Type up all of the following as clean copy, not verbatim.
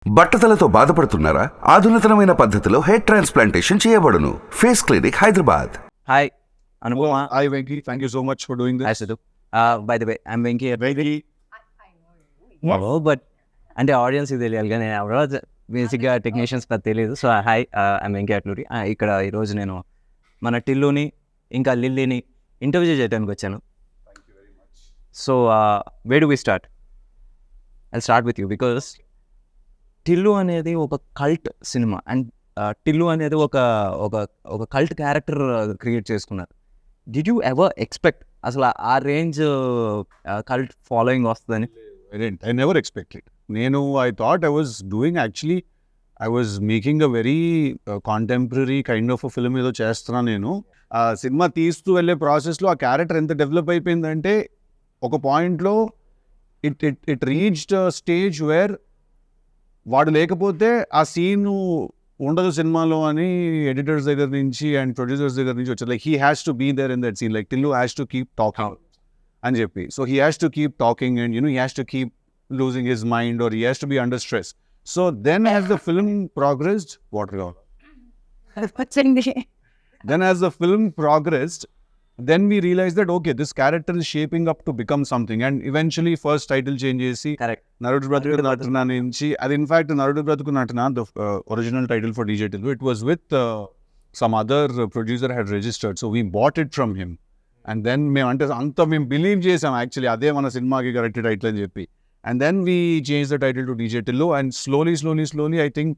బట్టతలతో బాధపడుతున్నారా? ఆధునితనమైన పద్ధతిలో hair transplantation చేయబడును. Face clinic, Hyderabad. Hi, Anupama. Hi, Venky. Thank you so much for doing this. Hi, Siddhu. By the way, I'm Venky Atluri. Venky. Oh, but అంటే audience ఇది తెలియాలి కానీ ఎవరో బేసిక్గా టెక్నీషియన్స్ నాకు తెలియదు. So hi, I'm Venky Atluri. ఇక్కడ ఈరోజు నేను మన టిల్లుని ఇంకా లిల్లీని ఇంటర్వ్యూ చేయడానికి వచ్చాను. So where do we start? I start with you because Tillu అనేది ఒక కల్ట్ సినిమా అండ్ టిల్లు అనేది ఒక ఒక ఒక కల్ట్ క్యారెక్టర్ క్రియేట్ చేసుకున్నారు. డిడ్ యూ ఎవర్ ఎక్స్పెక్ట్ అసలు ఆ రేంజ్ కల్ట్ ఫాలోయింగ్ వస్తుందని? I never expected. I thought I was doing actually, I was making a very contemporary kind of a film ఏదో చేస్తున్నా నేను. ఆ సినిమా తీస్తూ వెళ్ళే ప్రాసెస్లో ఆ క్యారెక్టర్ ఎంత డెవలప్ అయిపోయిందంటే ఒక పాయింట్లో ఇట్ రీచ్డ్ స్టేజ్ వేర్ వాడు లేకపోతే ఆ సీన్ ఉండదు సినిమాలో అని ఎడిటర్స్ దగ్గర నుంచి అండ్ ప్రొడ్యూసర్స్ దగ్గర నుంచి వచ్చారు. Like he has to be there in that scene, like Tillu has to keep talking అని చెప్పి. So he has to keep talking and he has to keep losing his mind or he has to be under stress. So then as the film progressed, then as the film progressed, then we realized that okay, this character is shaping up to become something, and eventually first title changes. Correct. Narudu Bratuku Natana nunchi, and in fact Narudu Bratuku Natana, the original title for DJ Tillu, it was with some other producer had registered, so we bought it from him, and then మేము believe chesam actually ade mana cinema ki correct title ani cheppi. And then we changed the title to DJ Tillu, and slowly, I think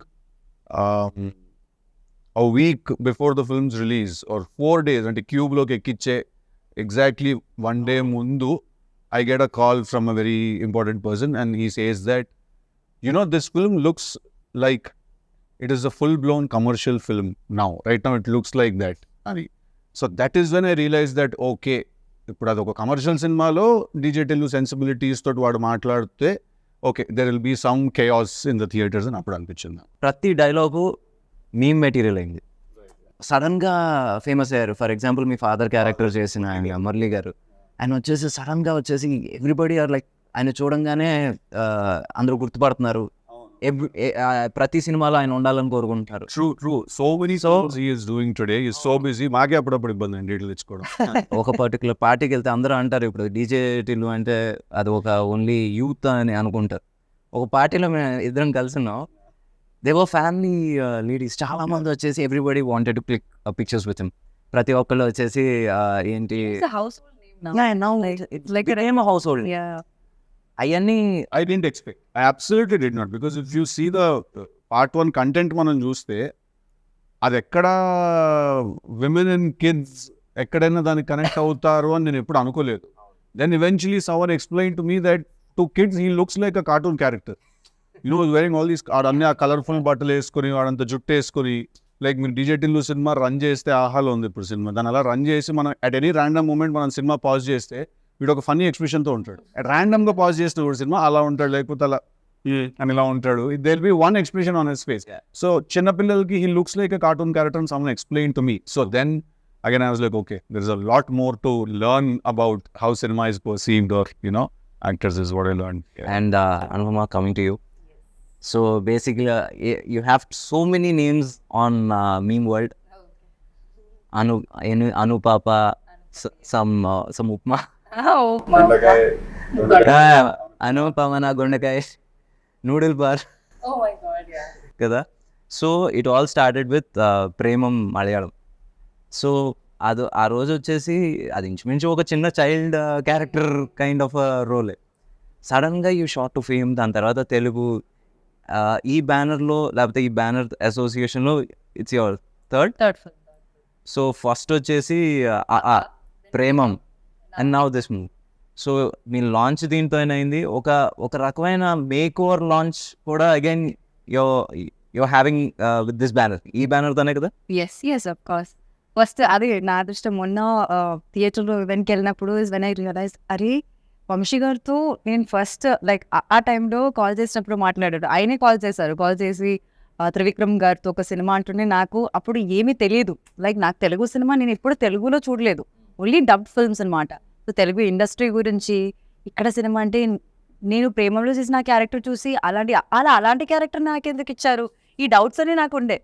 a week before the film's release, or 4 days, and Cube lo ekkiche exactly 1 day mundu, I get a call from a very important person, and he says that, this film looks like it is a full-blown commercial film now. Right now, it looks like that. So that is when I realized that, okay, ఇప్పుడు అది ఒక commercial సినిమాలో DJ Tillu sensibilities తోటి వాడు మాట్లాడితే okay there will be some chaos in the theatres అని అప్పుడు అనిపించింది. ప్రతి డైలాగు మీమ్ మెటీరియల్ అయింది, సడన్గా ఫేమస్ అయ్యారు. For example me father character చేసిన ఆయన మురళి గారు, ఆయన వచ్చేసి సడన్గా వచ్చేసి ఎవ్రీబడి ఆర్ లైక్ ఆయన చూడంగానే అందరూ గుర్తుపడుతున్నారు. ప్రతి సినిమాలో ఆయన ఉండాలని కోరుకుంటారు. True so many songs he is doing today, he is so busy. మాకే అప్పుడప్పుడు ఇబ్బంది అండి డీటెయిల్ తెచ్చుకోవడం. ఒక పర్టికులర్ పార్టీకి వెళ్తే అందరూ అంటారు ఇప్పుడు డీజే టిల్లు అంటే అది ఒక ఓన్లీ యూత్ అని అనుకుంటారు. ఒక పార్టీలో మేము ఇద్దరం కలిసినాం, దేవో ఫ్యామిలీ లేడీస్ చాలా మంది వచ్చేసి everybody wanted to click pictures with him. ప్రతి ఒక్కళ్ళు వచ్చేసి ఏంటి హౌస్ హోల్డ్ అవన్నీ I didn't expect. I absolutely did not, because if you see the part 1 content మనం చూస్తే అది ఎక్కడ విమెన్ అండ్ కిడ్స్ ఎక్కడైనా దానికి కనెక్ట్ అవుతారు అని నేను ఎప్పుడు అనుకోలేదు. Then eventually someone explained to me that to kids he looks like a cartoon character. Wearing all these అన్ని ఆ కలర్ఫుల్ బట్టలు వేసుకొని వాడంత జుట్టు వేసుకొని, లైక్ మీరు డీజే టిల్లు సినిమా రన్ చేస్తే ఆహాలో ఉంది ఇప్పుడు సినిమా, దాన్ని అలా రన్ చేసి మనం అట్ ఎనీ ర్యాండమ్ మూమెంట్ మనం సినిమా పాజ్ చేస్తే వీడు ఒక ఫన్నీ ఎక్స్ప్రెషన్తో ఉంటాడు. ర్యాండమ్గా పాజ్ చేసిన కూడా సినిమా అలా ఉంటాడు, లేకపోతే అలా అని ఇలా ఉంటాడు. There be one expression on his face. So చిన్నపిల్లలకి he looks like a cartoon character and someone explain to me. So then again I was like okay, there is a lot more to learn about how cinema is perceived or actors is what I learn. And Anupama, coming to you. So basically you have so many names on meme world. Anupapa, some upma. Anupama Gondakai, noodle bar. Oh my god, yeah. కదా. So it all started with Premam Malayalam. So అది ఆ రోజు వచ్చేసి అది ఇంచుమించు ఒక చిన్న child character kind of రోలే. సడన్గా యూ షార్ట్ టు ఫేమ్, దాని తర్వాత తెలుగు ఈ బ్యానర్లో లేకపోతే ఈ బ్యానర్ అసోసియేషన్లో it's your third. So first వచ్చేసి Premam and now this move. So మీ లాంచ్ దీంతో అయింది, ఒక రకమైన మేక్ ఓవర్ లాంచ్ కూడా again you're having with this banner. ఈ బ్యానర్ తోనే కదా? Yes, of course. ఫస్ట్ అది నా అదృష్టం. మొన్న థియేటర్లో ఈవెంట్కి వెళ్ళినప్పుడు ఇస్ వెన్ ఐ రియలైజ్, అరే వంశీ గారితో నేను ఫస్ట్ లైక్ ఆ టైంలో కాల్ చేసినప్పుడు మాట్లాడాడు. ఆయనే కాల్ చేసి త్రివిక్రమ్ గారితో ఒక సినిమా అంటుండే. నాకు అప్పుడు ఏమీ తెలియదు, లైక్ నాకు తెలుగు సినిమా నేను ఎప్పుడు తెలుగులో చూడలేదు, ఓన్లీ డబ్డ్ ఫిల్మ్స్ అనమాట. సో తెలుగు ఇండస్ట్రీ గురించి, ఇక్కడ సినిమా అంటే నేను ప్రేమలో చేసిన క్యారెక్టర్ చూసి అలాంటి క్యారెక్టర్ నాకు ఎందుకు ఇచ్చారు, ఈ డౌట్స్ అనే నాకు ఉండే.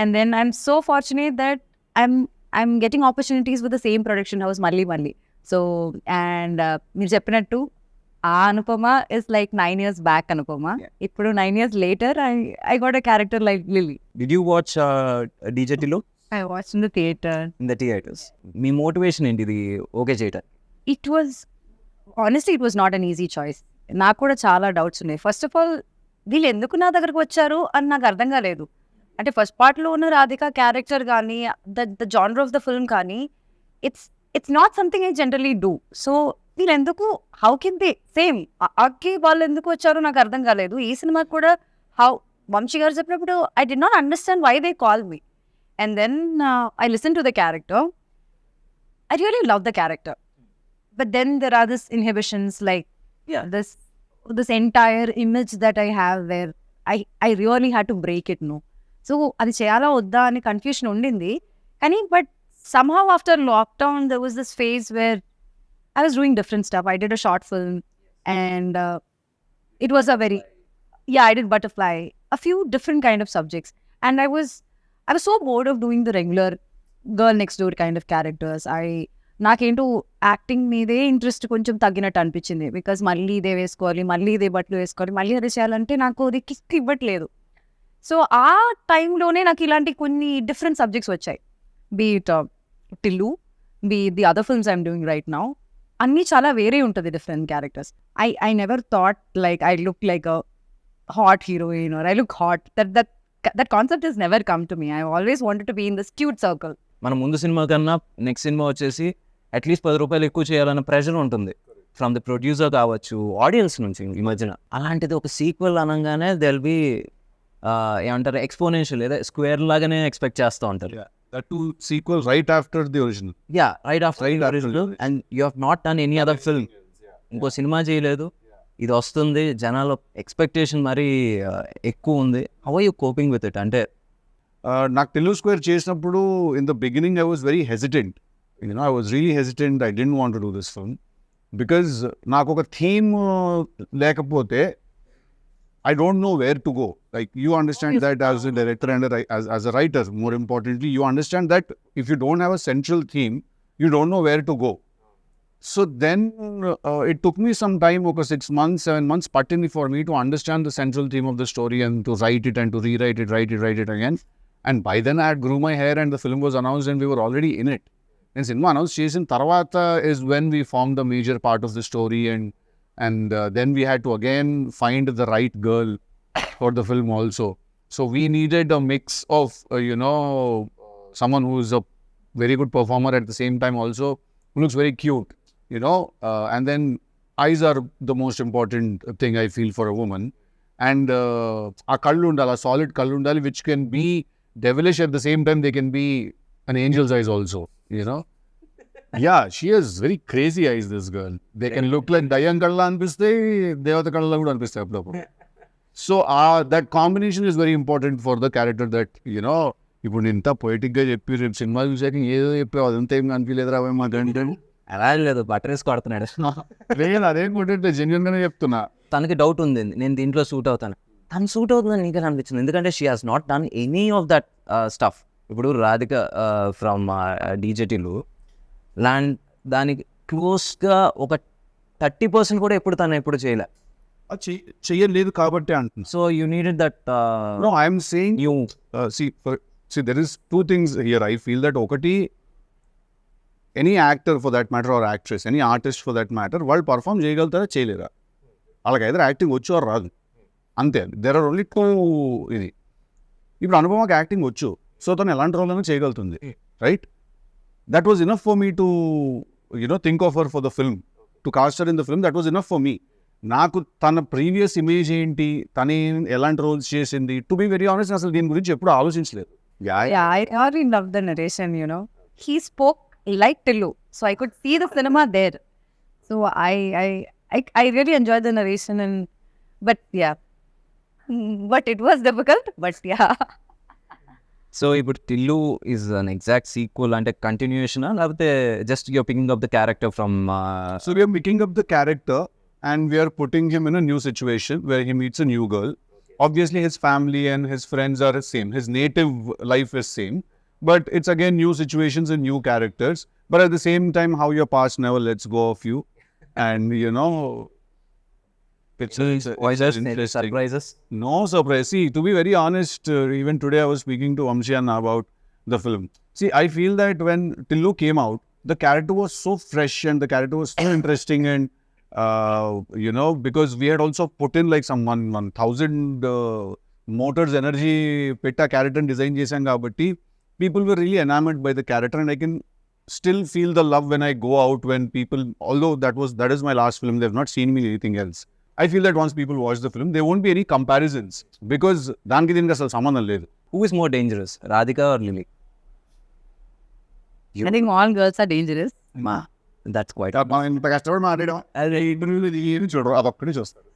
And then I'm so fortunate that I'm getting opportunities with the same production house మళ్ళీ. సో అండ్ మీరు చెప్పినట్టు ఆ Anupama is like 9 years back Anupama. ఇప్పుడు 9 years later I got a character like Lily. Did you watch DJ Tillu? I watched in the theater. In the theaters. Me motivation ఏంటి ఇది okay చేయటం? Honestly, it was not an easy choice. నాకు కూడా చాలా doubts ఉన్నాయి. First of all వీళ్ళు ఎందుకు నా దగ్గరకు వచ్చారు అని నాకు అర్థం కాలేదు. అంటే ఫస్ట్ పార్ట్లో ఉన్న రాధిక క్యారెక్టర్ కానీ the genre of the film కానీ it's not something I generally do. So వీళ్ళు ఎందుకు, హౌ కెన్ దే సేమ్ అక్కి వాళ్ళు ఎందుకు వచ్చారో నాకు అర్థం కాలేదు. ఈ సినిమాకి కూడా వంశీ గారు చెప్పినప్పుడు I did not understand why they call me. And then I listen to the character. I really love the character. But then there are these inhibitions, like this entire image that I have where I really had to break it, no. So అది చేయాలా వద్దా అని confusion ఉండింది. కానీ but somehow after lockdown there was this phase where I was doing different stuff. I did a short film and it was I did Butterfly, a few different kind of subjects. And I was so bored of doing the regular girl next door kind of characters. నాకేంటో acting మీదే interest కొంచెం తగ్గినట్టు అనిపించింది. Because మళ్ళీ ఇదే వేసుకోవాలి, మళ్ళీ ఇదే బట్టలు వేసుకోవాలి, మళ్ళీ అదే చేయాలంటే నాకు అది కిక్ ఇవ్వట్లేదు. సో ఆ టైంలోనే నాకు ఇలాంటి కొన్ని డిఫరెంట్ సబ్జెక్ట్స్ వచ్చాయి. Be it Tillu, be the other films I'm doing right now. అన్నీ చాలా వేరే ఉంటుంది different characters. I never thought like I look like a hot heroine or I look hot. That concept is never come to me. I always wanted to be in this cute circle. మన ముందు cinema కన్నా next cinema వచ్చేసి at least 10 రూపాయలు ఎక్కువ చేయాలన్న pressure ఉంటుంది from the producer కావచ్చు, audience నుంచి ఈ మధ్యన. అలాంటిది ఒక సీక్వెల్ అనగానే దెల్ బి ఏమంటారు ఎక్స్పోనెన్షియల్ లేదా స్క్వేర్ లాగానే ఎక్స్పెక్ట్ చేస్తూ ఉంటారు. That too sequel right after the original. Yeah, right after the original. And you have not done any other film. ఇంకో సినిమా చేయలేదు, ఇది వస్తుంది, జనాల ఎక్స్పెక్టేషన్ మరీ ఎక్కువ ఉంది. How are you coping with it? అంటే నాకు తెలుగు స్క్వేర్ చేసినప్పుడు in the beginning I was very hesitant. I was really hesitant. I didn't want to do this film because నాకు ఒక థీమ్ లేకపోతే I don't know where to go. Like, you understand that as a director and as a writer, more importantly, you understand that if you don't have a central theme, you don't know where to go. So then it took me some time, 6 months, 7 months, pattini for me to understand the central theme of the story and to write it and to rewrite it, write it again. And by then I had grew my hair and the film was announced and we were already in it. And cinema announced చేసిన తర్వాత is when we formed the major part of the story and then we had to again find the right girl for the film also. So we needed a mix of someone who is a very good performer at the same time also who looks very cute, and then eyes are the most important thing I feel for a woman. And a kallu undala, solid kallu undali, which can be devilish at the same time they can be an angel's eyes also, Yeah, she has very crazy eyes, this girl. They can look like Dayan Kalla anpiste, Devata Kalla kuda anpiste appudu. So that combination is very important for the character that, ఇప్పుడు ఇంత పొయిటిక్గా చెప్పి రేపు cinema చూసాక ఏదో చెప్పావు అదంతా ఏం కనిపించలేదురా మా గంట. అలా లేదు, బటర్ వేసి కొడుతున్నాడు. లేదు, అదేం కొట్టే జెన్యున్గానే చెప్తున్నా. తనకి డౌట్ ఉంది, నేను దీంట్లో సూట్ అవుతాను. తను సూట్ అవుతుందని నీకు అనిపించింది, ఎందుకంటే she has not done any of that stuff. ఇప్పుడు రాధిక ఫ్రమ్ డీజేటీలు దానికి క్లోజ్గా ఒక 30% కూడా తను చేయలే. చెయ్యలేదు కాబట్టి అంటున్నా. So you needed that. No, I am saying you see there is two things here. I feel that ఒకటి, any actor for that matter or actress, any artist for that matter, వాళ్ళు పర్ఫామ్ చేయగలుగుతారా చేయలేరా? వాళ్ళకి either acting వచ్చు or రాదు, అంతే. There are only two. ఇది ఇప్పుడు అనుపమకి యాక్టింగ్ వచ్చు, సో తను ఎలాంటి రోల్ అయినా చేయగలుగుతుంది, right? That was enough for me to think of her for the film, to cast her in the film. That was enough for me. నాకు తన previous image ఏంటి, తను ఎలాంటి రోల్స్ చేసింది, టు బి వెరీ ఆనెస్ట్ అసలు దీని గురించి ఎప్పుడు ఆలోచించలేదు. I really love the narration, he spoke like Tillu, so I could see the cinema there. So I really enjoyed the narration, but it was difficult, but so ఇప్పుడు Tillu is an exact sequel, అంటే continuation లేకపోతే just you're picking up the character from? So we are picking up the character, and we are putting him in a new situation where he meets a new girl. Obviously, his family and his friends are the same. His native life is same. But it's again new situations and new characters. But at the same time, how your past never lets go of you. And, you know, it's interesting. Surprises? No surprise. See, to be very honest, even today I was speaking to Amshiana about the film. See, I feel that when Tillu came out, the character was so fresh and the character was so interesting, and you know, because we had also put in like some 1,000 motors energy pitta character design chesam kabatti people were really enamored by the character, and I can still feel the love when I go out, when people, although that is my last film, they've not seen me anything else. I feel that once people watch the film, there won't be any comparisons because daniki diniki asalu sambandham ledhu. Who is more dangerous, Radhika or Lily? I think all girls are dangerous. That's quite. మనం ఇంత కష్టపడి మాట్లాడడం అదే ఇంటర్వ్యూలో ఏమి చూడరు, అది ఒక్కడే చూస్తారు.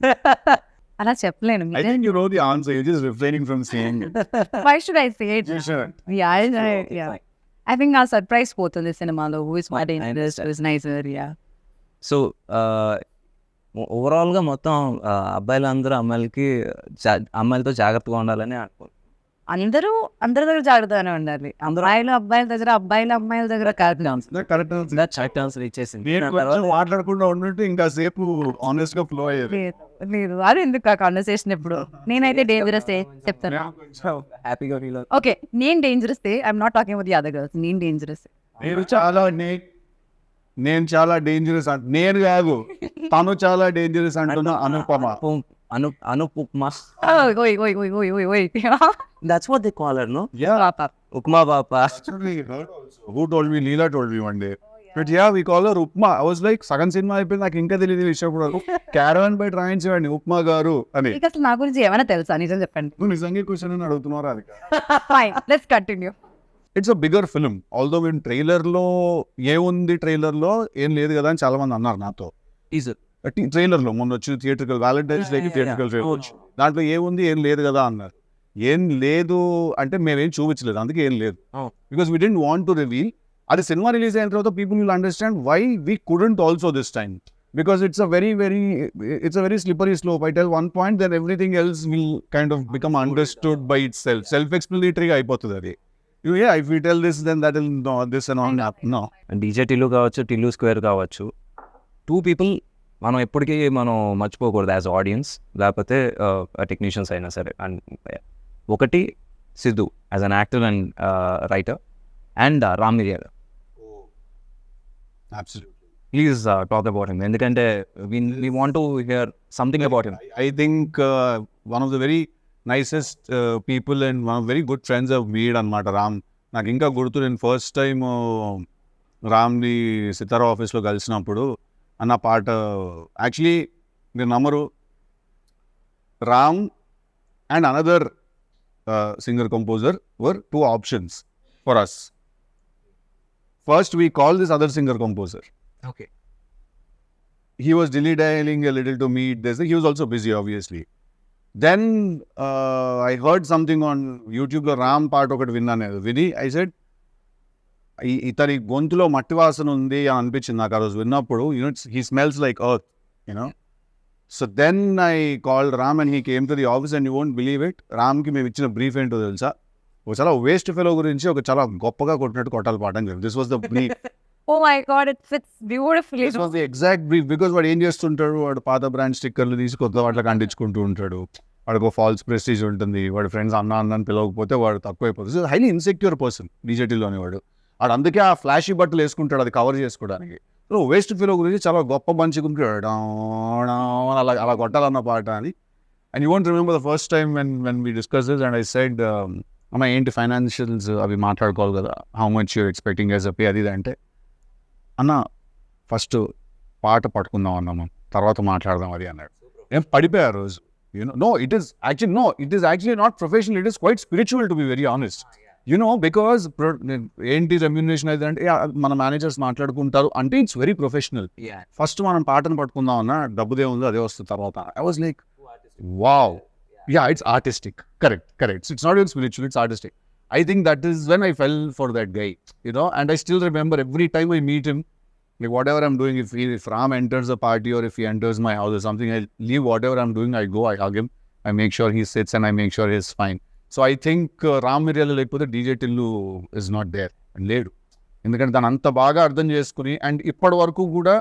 అలా చెప్పలేను. I think you know the answer, you're just refraining from saying it. Why should I say it? You should. Yeah. I think our surprise పోతుంది సినిమాలో. Who is more dangerous? Who is nicer? Yeah. So ఓవరాల్గా మొత్తం అబ్బాయిలందరూ అమ్మాయిలతో జాగ్రత్తగా ఉండాలని అనుకోరు. అందరూ అందరి దగ్గర జాగ్రత్తగానే ఉండాలి. అబ్బాయిల దగ్గర అమ్మాయిల దగ్గర కరెక్ట్ ఆన్సర్ ఇచ్చేసింది. మాట్లాడకుండా ఉన్నట్టు ఇంకా సేపు ఆనెస్ట్ గా ఫ్లో అయ్యేది. లేదు అది ఎందుకు ఆ కాన్వర్సేషన్ ఇప్పుడు. నేనైతే డేంజరస్ చెప్తాను. హ్యాపీగా ఫీల్ ఓకే, నేను dangerous I'm not talking about the other girls. నేను డేంజరస్. నేను చాలా డేంజరస్ నేను కాదు, తను చాలా డేంజరస్ అంటున్నా. Anupama. Anupama. Wait. That's what they call her, no? Yeah. Papa. Upma Papa. Actually, who told me? Leela told me one day. But yeah, we call her Upma. I was like, సగం cinema అయిపోయింది, నాకు ఇంకా తెలియదు విషయం కూడా. Caravan by రాయించేవాడిని upma గారు అని. అసలు నా గురించి ఏమైనా తెలుసా? నిజం చెప్పండి. నువ్వు నిజంగా క్వశ్చన్ అని అడుగుతున్నారా? అది fine, let's continue. It's a bigger film. Although మేము ట్రైలర్లో ఏముంది, ట్రైలర్లో ఏం లేదు కదా అని చాలా మంది అన్నారు నాతో. ట్రైలర్లో మొన్న వచ్చి థియేట్రికల్ వ్యాలంటైన్స్ డేకి థియేట్రికల్ ట్రైలర్, దాంట్లో ఏముంది ఏం లేదు కదా అన్నారు. ఏం లేదు అంటే మేమేం చూపించలేదు, అందుకే ఏం లేదు. Because we didn't want to reveal. అది సినిమా రిలీజ్ అయిన తర్వాత people will understand why we couldn't also this time, because it's a very slippery slope. I tell one point, then everything else will kind of become understood by itself ఎక్స్ప్లెనేటరీగా అయిపోతుంది అది. If you tell this then that will know this and all. No DJ Tillu కావచ్చు, Tillu square కావచ్చు, two people మనం ఎప్పటికీ మనం మర్చిపోకూడదు as audience, లేకపోతే టెక్నీషియన్స్ అయినా సరే. అండ్ ఒకటి Siddhu as an actor and writer, and Ram మిరియాల. ప్లీజ్ టాక్ అబౌట్ హిమ్, ఎందుకంటే we want to hear something about him. I think one of the very nicest people and one of very good friends I've made అనమాట రామ్. నాకు ఇంకా గుర్తు, నేను first time రామ్ని సితారా ఆఫీస్లో కలిసినప్పుడు అన్న పాట, యాక్చువల్లీ మీరు నమ్మరు, Ram and another singer composer were two options for us. First we called this other singer composer. Okay. He was dilly-dallying a little to meet this. He was also busy, obviously. Then I heard something on YouTube లో రామ్ పాట ఒకటి విన్నాను. విని I said, ఇతని గొంతులో మట్టి వాసన ఉంది అని అనిపించింది నాకు ఆ రోజు విన్నప్పుడు. He smells like earth, you know. So then I called Ram and he came to the office, and you won't believe it. రామ్కి మేము ఇచ్చిన బ్రీఫ్ ఏంటో తెలుసా? ఒక చాలా వేస్ట్ ఫెలో గురించి ఒక చాలా గొప్పగా కొట్టినట్టు కొట్టాలి పాట అని చెప్పి. This was the brief. Oh my God, it fits beautifully. This was the exact brief, because వాడు ఏం చేస్తుంటాడు, వాడు పాత బ్రాండ్ స్టిక్కర్లు తీసి కొత్త వాటికి అంటించుకుంటూ ఉంటాడు. వాడికి ఒక ఫాల్స్ ప్రెస్టీజ్ ఉంటుంది, వాడి ఫ్రెండ్స్ అన్న అని పిలవకపోతే వాడు తక్కువైపోతుంది. హైలీ ఇన్సెక్యూర్ పర్సన్ డీజేటీలో అనేవాడు. వాడు అందుకే ఆ ఫ్లాషీ బట్టలు వేసుకుంటాడు అది కవర్ చేసుకోవడానికి. సో వేస్ట్ ఫీలో గురించి చాలా గొప్ప మంచిగుంటాడు, అలా కొట్టాలన్న పాట అని. And you want remember the first time when we discuss this and I said, అమ్మ ఏంటి ఫైనాన్షియల్స్ అవి మాట్లాడుకోవాలి కదా, how much you're expecting as a pay అది అంటే, అన్న ఫస్ట్ పాట పట్టుకుందాం అన్నాము, తర్వాత మాట్లాడదాం అది అన్నాడు. ఏం పడిపోయా రోజు. No, it is actually not professional, it is quite spiritual, to be very honest. Because ఏంటి రెమ్యూనరేషన్ అయితే అంటే మన మేనేజర్స్ మాట్లాడుకుంటారు అంటే ఇట్స్ వెరీ ప్రొఫెషనల్. ఫస్ట్ మనం పాటను పట్టుకుందాం అన్న, డబ్బుదే ఉందో అదే వస్తుంది తర్వాత. I was like, wow, it's artistic. Correct. It's not even spiritual, it's artistic. I think that is when I fell for that guy, and I still remember every time I meet him, Like whatever I'm doing, if Ram enters a party or if he enters my house or something, I leave whatever I'm doing, I go, I hug him, I make sure he sits and I make sure he's fine. So I think Ram Miryala లేకపోతే DJ Tillu is not there. లేడు. ఎందుకంటే దాన్ని అంత బాగా అర్థం చేసుకుని, and ఇప్పటి వరకు కూడా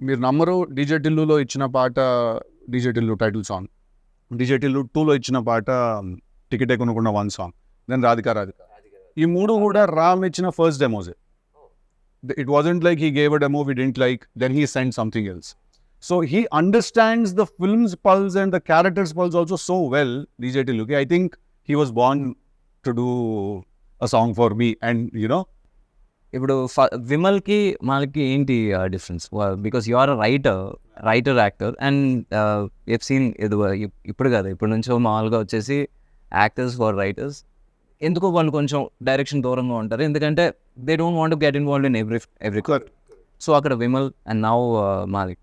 మీరు నమ్మరు, DJ Tilluలో ఇచ్చిన పాట DJ Tillu title song, DJ Tillu 2లో ఇచ్చిన పాట టికెట్ కొనుక్కున్న 1 సాంగ్, దెన్ రాధిక. ఈ 3 కూడా రామ్ ఇచ్చిన first demos. It wasn't like he gave a demo we didn't like, then he sent something else. So he understands the film's pulse and the character's pulse also so well, DJ Tillu. I think he was born to do a song for me, and you know. ఇప్పుడు విమల్కి మనకి ఏంటి difference? Because you are writer actor and F scene ఇప్పుడు కదా, ఇప్పటి నుంచో మామూలుగా వచ్చేసి యాక్టర్స్ ఫర్ రైటర్స్ ఎందుకో వాళ్ళు కొంచెం డైరెక్షన్ దూరంగా ఉంటారు, ఎందుకంటే they don't want to get involved in every so అక్కడ Vimal and now Malik,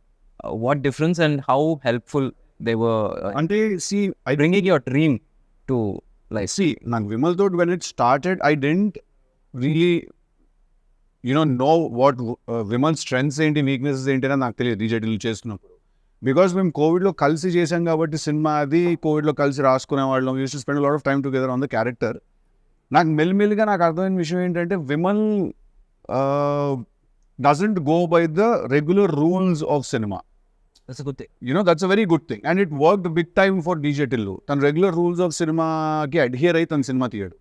what difference and how helpful they were అంటే bringing your dream to life? నాకు విమల్ తో when it started, I didn't really know what Vimal strengths ఏంటి, weaknesses ఏంటి అని నాకు తెలియదు DJ Tillu చేస్తున్నప్పుడు. బికాస్ మేము కోవిడ్లో కలిసి చేసాం కాబట్టి సినిమా, అది కోవిడ్లో కలిసి రాసుకునే వాళ్ళం, use to spend lot of time together on the character. నాకు మెల్లిమెల్లిగా నాకు అర్థమైన విషయం ఏంటంటే Vimal doesn't go by the regular rules of cinema. That's a good thing. That's a very good thing. And it worked big time for DJ Tillu. తన regular rules of సినిమాకి adhere అయి తన సినిమా తీయడు.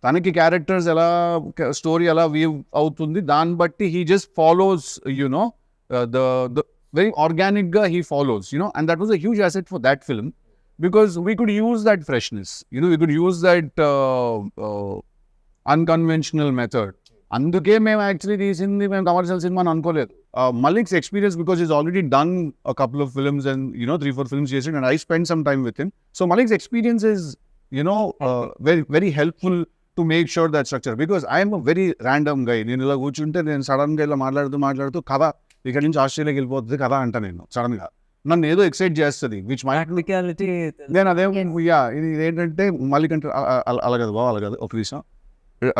తనకి క్యారెక్టర్స్ ఎలా, story ఎలా weave అవుతుంది దాన్ని బట్టి he just follows, the very organic గా he follows, and that was a huge asset for that film because we could use that freshness, we could use that unconventional method. అందుకే మేము actually తీసింది మేము commercial cinema అని అనుకోలేదు. Malik's experience, because he's already done a couple of films and 3-4 films చేసాడు, and I spent some time with him. So Malik's experience is very very helpful to make sure that structure, because I am a very random guy. నేను ఇలా కూర్చుంటే నేను సడన్గా ఇలా మాట్లాడుతూ కథ ఇక్కడ నుంచి ఆస్ట్రేలియాకి వెళ్ళిపోతుంది కథ అంట, నేను సడన్గా నన్ను ఏదో ఎక్సైట్ చేస్తుంది, విచ్ మై నేను అదే ఇది ఏంటంటే మలిక్ అంటే అలా కదా బాగా, అలా కదా, ఒక విషయం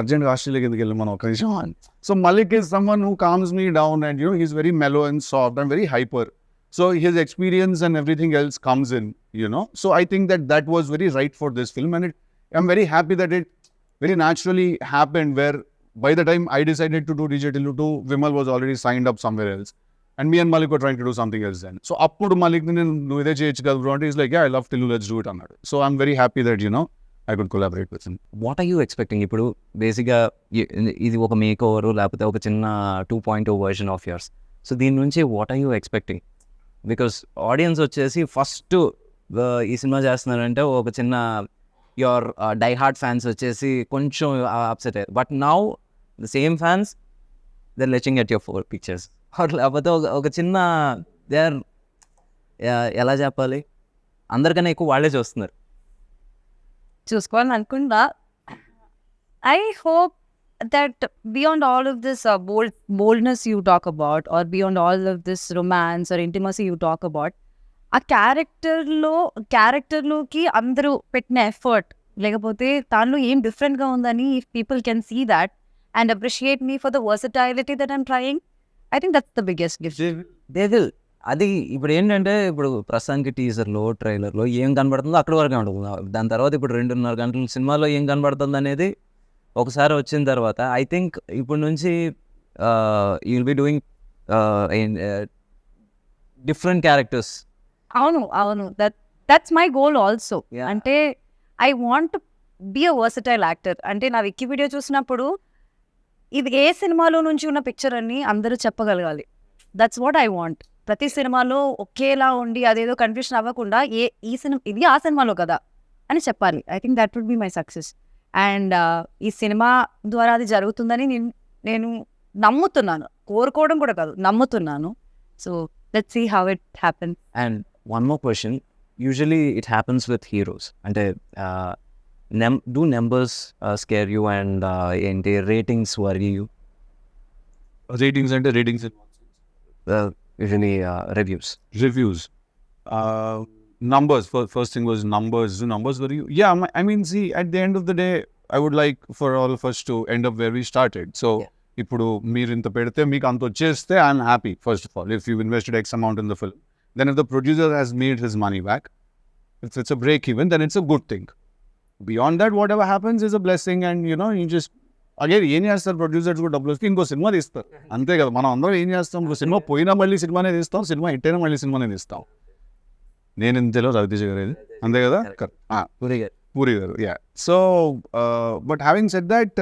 అర్జెంట్గా ఆస్ట్రేలియాకి ఎందుకు వెళ్ళి మనం ఒక విషయం. So Malik is someone who calms me down and he's very mellow and soft and very hyper. So his experience and everything else comes in, So I think that was very right for this film, and I'm very happy that it very naturally happened, where by the time I decided to do DJ Tillu 2, Vimal was already signed up somewhere else, and me and Malik were trying to do something else then. So appudu Malik nu ide cheyochu kada bro ante, he's like, yeah, I love Tillu, let's do it annadu. So I'm very happy that I could collaborate with him. What are you expecting? ఇప్పుడు బేసిక్గా ఇది ఒక make over లేకపోతే ఒక చిన్న 2.0 version of yours, so దీని నుంచి what are you expecting? Because audience వచ్చేసి ఫస్ట్ ఈ సినిమా చేస్తున్నారంటే ఒక చిన్న యువర్ డై హార్డ్ ఫ్యాన్స్ వచ్చేసి కొంచెం అప్సెట్ అయ్యారు, but now the same fans they latching at your 4 pictures. లేకపోతే ఒక చిన్న దే ఆర్ ఎలా చెప్పాలి, అందరికన్నా ఎక్కువ వాళ్ళే చూస్తున్నారు. చూసుకోవాలని అనుకుంటా. I hope that beyond all of this boldness you talk about, or beyond all of this romance or intimacy you talk about, ఆ క్యారెక్టర్లోకి అందరూ పెట్టిన ఎఫర్ట్, లేకపోతే దానిలో ఏం డిఫరెంట్గా ఉందని if people can see that and appreciate me for the versatility that I'm trying, I think that's the biggest gift. They will. అది ఇప్పుడు ఏంటంటే, ఇప్పుడు ప్రస్తుతానికి టీజర్లో ట్రైలర్లో ఏం కనబడుతుందో అక్కడి వరకే ఉంటుంది. దాని తర్వాత ఇప్పుడు 2.5 గంటల సినిమాలో ఏం కనబడుతుంది అనేది ఒకసారి వచ్చిన తర్వాత ఐ థింక్ ఇప్పుడు నుంచి you will be doing different characters. అవును దట్స్ మై గోల్ ఆల్సో. అంటే I want to be a versatile actor. అంటే నా వికీ వీడియో చూసినప్పుడు ఇది ఏ సినిమాలో నుంచి ఉన్న పిక్చర్ అని అందరూ చెప్పగలగాలి. That's what I want. ప్రతి సినిమాలో ఒకేలా ఉండి అదేదో కన్ఫ్యూషన్ అవ్వకుండా ఈ సినిమా ఇది ఆ సినిమాలో కదా అని చెప్పాలి. I think that would be my success. And ఈ సినిమా ద్వారా అది జరుగుతుందని నేను నమ్ముతున్నాను. కోరుకోవడం కూడా కాదు, నమ్ముతున్నాను. So let's see how it happens. And one more question, usually it happens with heroes. అంటే do numbers scare you, and ఏంటి ratings worry you? Ratings అంటే ratings in what sense? Usually reviews. Numbers. First thing was numbers. Do numbers worry you? Yeah, I mean, see, at the end of the day, I would like for all of us to end up where we started. So ఇప్పుడు మీరు ఇంత పెడితే మీకు అంత వచ్చేస్తే I'm happy first of all if you invested X amount in the film. Then if the producer has made his money back, if it's a break even, then it's a good thing. Beyond that, whatever happens is a blessing, and you just again ఏం చేస్తారు producers కూడా డబ్బులు వస్తే ఇంకో cinema తీస్తారు, అంతే కదా. మనం అందరం ఏం చేస్తాం, ఇంకో సినిమా పోయినా మళ్ళీ సినిమానే తీస్తాం, సినిమా హిట్ అయినా మళ్ళీ సినిమానే తీస్తాం. నేను ఇంతలో రవితేజ గారు అంతే కదా, పూరి గారు, yeah. So but having said that,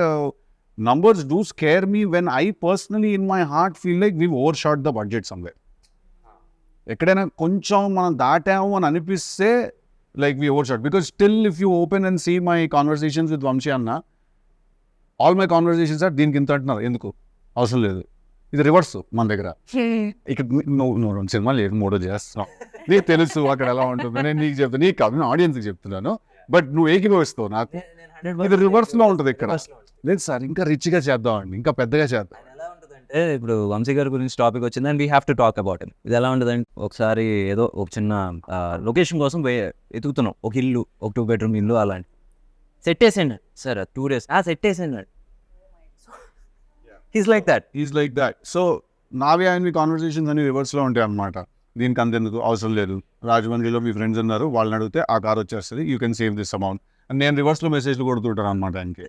numbers do scare me when I personally in my heart feel like we've overshot the budget somewhere. ఎక్కడైనా కొంచెం మనం దాటాము అని అనిపిస్తే like we overshot, because still if you open and see my conversations with Vamshi Anna, all my conversations are దీనికి ఇంత అంటున్నారు, ఎందుకు అవసరం లేదు, ఇది రివర్స్ మన దగ్గర. ఇక్కడ నువ్వు సినిమా లేదు, మూడో చేస్తున్నావు, నీకు తెలుసు అక్కడ ఎలా ఉంటుంది, నేను నీకు చెప్తాను, నీకు కాదు నేను ఆడియన్స్కి చెప్తున్నాను, బట్ నువ్వు ఏకీభవిస్తావు నాకు, ఇది రివర్స్లో ఉంటుంది ఇక్కడ. లేదు సార్ ఇంకా రిచ్గా చేద్దాం అండి, ఇంకా పెద్దగా చేద్దాం. అంటే ఇప్పుడు వంశీ గారి గురించి టాపిక్ వచ్చింది and we have to talk about it. ఇది ఎలా ఉంటుందంటే, ఒకసారి ఏదో ఒక చిన్న లొకేషన్ కోసం ఎతుకుతున్నాం, ఒక ఇల్లు, ఒక 2 bedroom ఇల్లు, అలాంటి సెట్ వేసేయండి సార్ 2 days సెట్ వేసేయండి. He's like that. సో నావి ఆయన కాన్వర్సేషన్స్ అన్ని రివర్స్లో ఉంటాయి అన్నమాట. దీనికి అంతెందుకు అవసరం లేదు, రాజమండ్రిలో మీ ఫ్రెండ్స్ ఉన్నారు, వాళ్ళని అడిగితే ఆ కార్ వచ్చేస్తుంది, you can save this amount అని నేను రివర్స్లో మెసేజ్లు కొడుతుంటాను అనమాట ఆయనకి.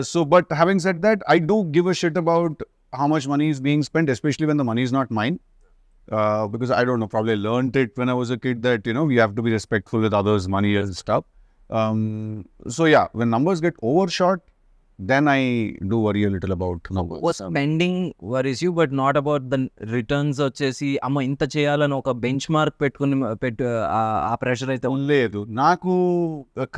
So but having said that, I do give a shit about how much money is being spent, especially when the money is not mine, because I don't know, probably I learned it when I was a kid that we have to be respectful with others' money and stuff. So yeah, when numbers get overshot, then I do worry a little about numbers. Spending worries you, but not about the returns. వచ్చేసి అమ్మ ఇంత చేయాలని ఒక bench mark పెట్టుకుని ఆ pressure అయితే లేదు నాకు.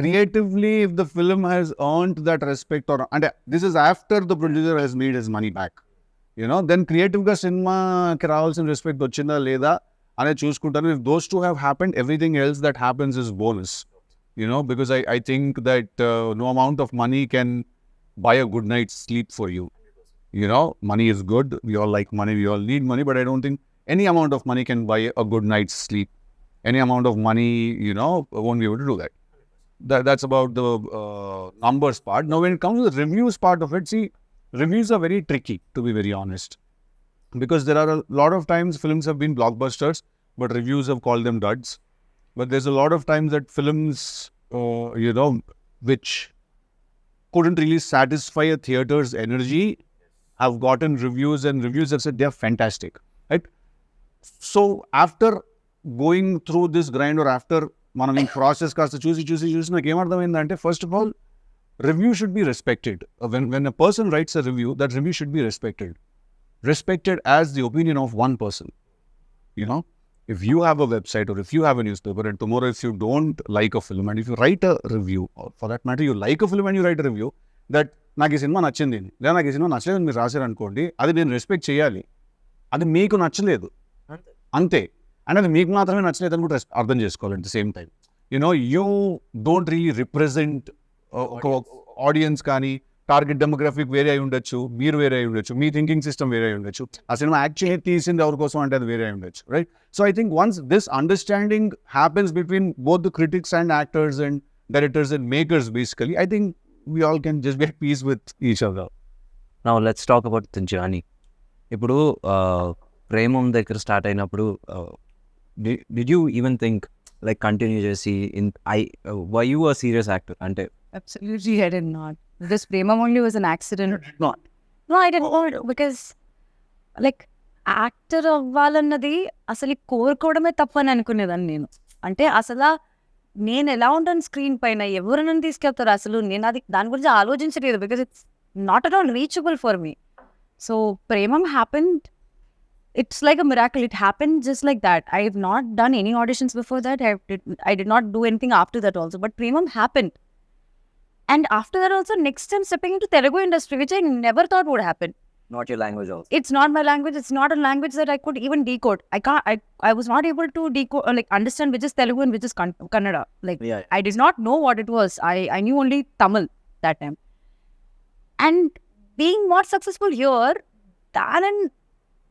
Creatively if the film has earned that respect, or అంటే this is after the producer has made his money back, then క్రియేటివ్గా సినిమాకి రావాల్సిన రెస్పెక్ట్ వచ్చిందా లేదా అనేది చూసుకుంటాను. If those two have happened, everything else that happens is bonus, because I think that no amount of money can buy a good night's sleep for you. Money is good, we all like money, we all need money, but I don't think any amount of money can buy a good night's sleep. Any amount of money, won't be able to do that. That's about the numbers part. Now when it comes to the reviews part of it, see, reviews are very tricky, to be very honest, because there are a lot of times films have been blockbusters, but reviews have called them duds. But there's a lot of times that films, which couldn't really satisfy a theater's energy, have gotten reviews, and reviews have said they're fantastic, right? So after going through this grind, or after మనం ఈ process కాస్త చూసి నాకు ఏమర్థమైందంటే, first of all review should be respected. When a person writes a review, that review should be respected as the opinion of one person. If you have a website, or if you have a newspaper, and tomorrow if you don't like a film and if you write a review, or for that matter you like a film and you write a review that నాకు ఈ cinema నచ్చింది, లేదా నాకు ఈ cinema నచ్చలేదు మీరు రాశారు అనుకోండి, అది నేను రెస్పెక్ట్ చేయాలి. అది మీకు నచ్చలేదు అంతే, అండ్ అది మీకు మాత్రమే నచ్చలేదు అని కూడా అర్థం చేసుకోవాలి. At the same time you don't really represent ఒక ఆడియన్స్, కానీ టార్గెట్ డెమోగ్రఫిక్ వేరే అయి ఉండొచ్చు, మీరు వేరే అయి ఉండొచ్చు, మీ థింకింగ్ సిస్టమ్ వేరే అయి ఉండొచ్చు, ఆ సినిమా యాక్చువల్లీ తీసింది ఎవరి కోసం అంటే అది వేరే అయి ఉండొచ్చు, right? So I think once this understanding happens between both the critics and actors and directors and makers, basically I think we all can just be at peace with each other. Now let's talk about the journey. ఇప్పుడు ప్రేమం దగ్గర start అయినప్పుడు did you even think like continue చేసి were you a serious actor? అంటే Absolutely, I did not. This Premam only was an accident. You did not. No, I did not, because like actor అవ్వాలన్నది అసలు కోరుకోవడమే తప్పని అనుకునేదాన్ని నేను. అంటే అసలు నేను ఎలా ఉంటాను స్క్రీన్ పైన, ఎవరు నన్ను తీసుకెళ్తారు, అసలు నేను అది దాని గురించి ఆలోచించలేదు, because it's not at all reachable for me. So Premam happened, it's like a miracle. It happened just like that. I have not done any auditions before that. I did not do anything after that also. But Premam happened. And after that also, next time stepping into Telugu industry, which I never thought would happen. not your language also. It's not my language. It's not a language that I could even decode. I was not able to decode or like understand which is Telugu and which is Kannada. Like Yeah. I did not know what it was. I knew only Tamil that time. And being more successful here than in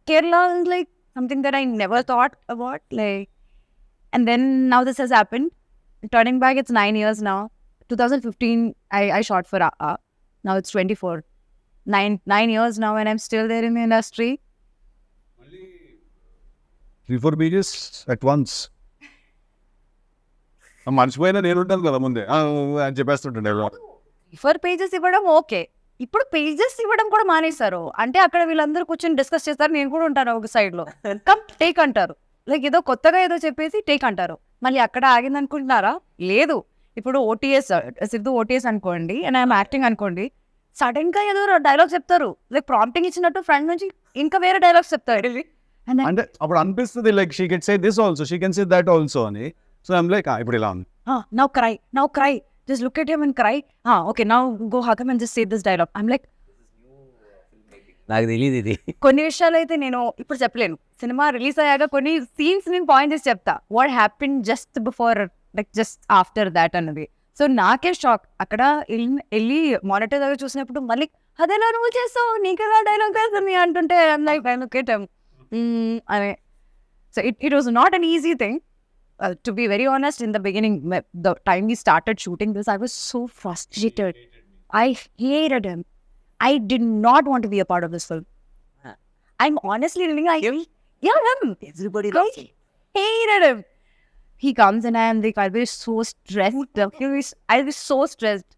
Kerala is like something that I never thought about. Like, and then now this has happened. Turning back, it's 9 years now. 2015, I shot for AA. Now it's 24. nine years now and I'm still there in the industry. 3-4 pages at once. మర్చిపోయినా నేను ఉంటాను కదా ముందే అని చెప్పేస్తుంటాడు. 4 pages ఇవ్వడం okay, ఇప్పుడు pages ఇవ్వడం కూడా మానేశారు. అంటే అక్కడ వీళ్ళందరూ కూర్చొని డిస్కస్ చేస్తారు, నేను కూడా ఉంటాను ఒక సైడ్ లో. కమ్ టేక్ అంటారు, లైక్ ఏదో కొత్తగా ఏదో చెప్పేసి టేక్ అంటారు. మళ్ళీ అక్కడ ఆగింది అనుకుంటున్నారా? లేదు. ఇప్పుడు ఓటీఎస్ సిద్ధు ఓటీఎస్ అనుకోండి అండ్ ఐఎమ్ యాక్టింగ్ అనుకోండి, సడన్ గా ఏదో డైలాగ్ చెప్తారు, లైక్ ప్రాంప్టింగ్ ఇచ్చినట్టు ఫ్రంట్ నుంచి ఇంకా వేరే డైలాగ్స్ చెప్తారు. అంటే అప్పుడు అనిపిస్తుంది like she can say this also, she can say that also అని. సో ఐమ్ లైక్ ఇప్పుడు ఇలా ఉంది. Now cry just look at him and cry. Okay, now go hug him and just say this dialogue. I'm like, నాకు తెలియదు ఇది. కొన్ని విషయాలు అయితే నేను ఇప్పుడు చెప్పలేను. సినిమా రిలీజ్ అయ్యాక కొన్ని సీన్స్ నేను పాయింట్ చేసి చెప్తా, what happen just before, like just after that అన్నది. సో నాకే షాక్. అక్కడ వెళ్ళి మానిటర్ దగ్గర చూసినప్పుడు మళ్ళీ అదేలా నువ్వు చేస్తావు, నీకెలా డైలాగ్ తెలుస్తుంది అంటుంటే లైక్ look at him అనే. So it was not an easy thing. To be very honest, in the beginning, the time we started shooting this, I was so frustrated. I hated him. I did not want to be a part of this film. I'm honestly telling you, him. Everybody I hated him. He comes and I am like, I'll be so stressed. I'll be so stressed.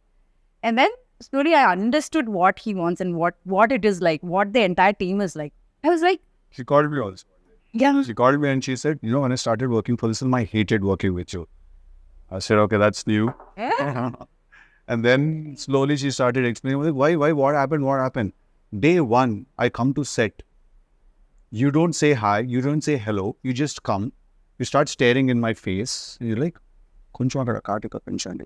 And then slowly I understood what he wants and what it is like, what the entire team is like. I was like, She called me also. yeah. She called me and she said, when I started working for this film, I hated working with you. I said, okay, that's new. And then slowly she started explaining, like, why, what happened? Day one, I come to set. You don't say hi, you don't say hello, you just come. You start staring in my face. And you're like, కొంచెం అక్కడ కాటిక పెంచండి.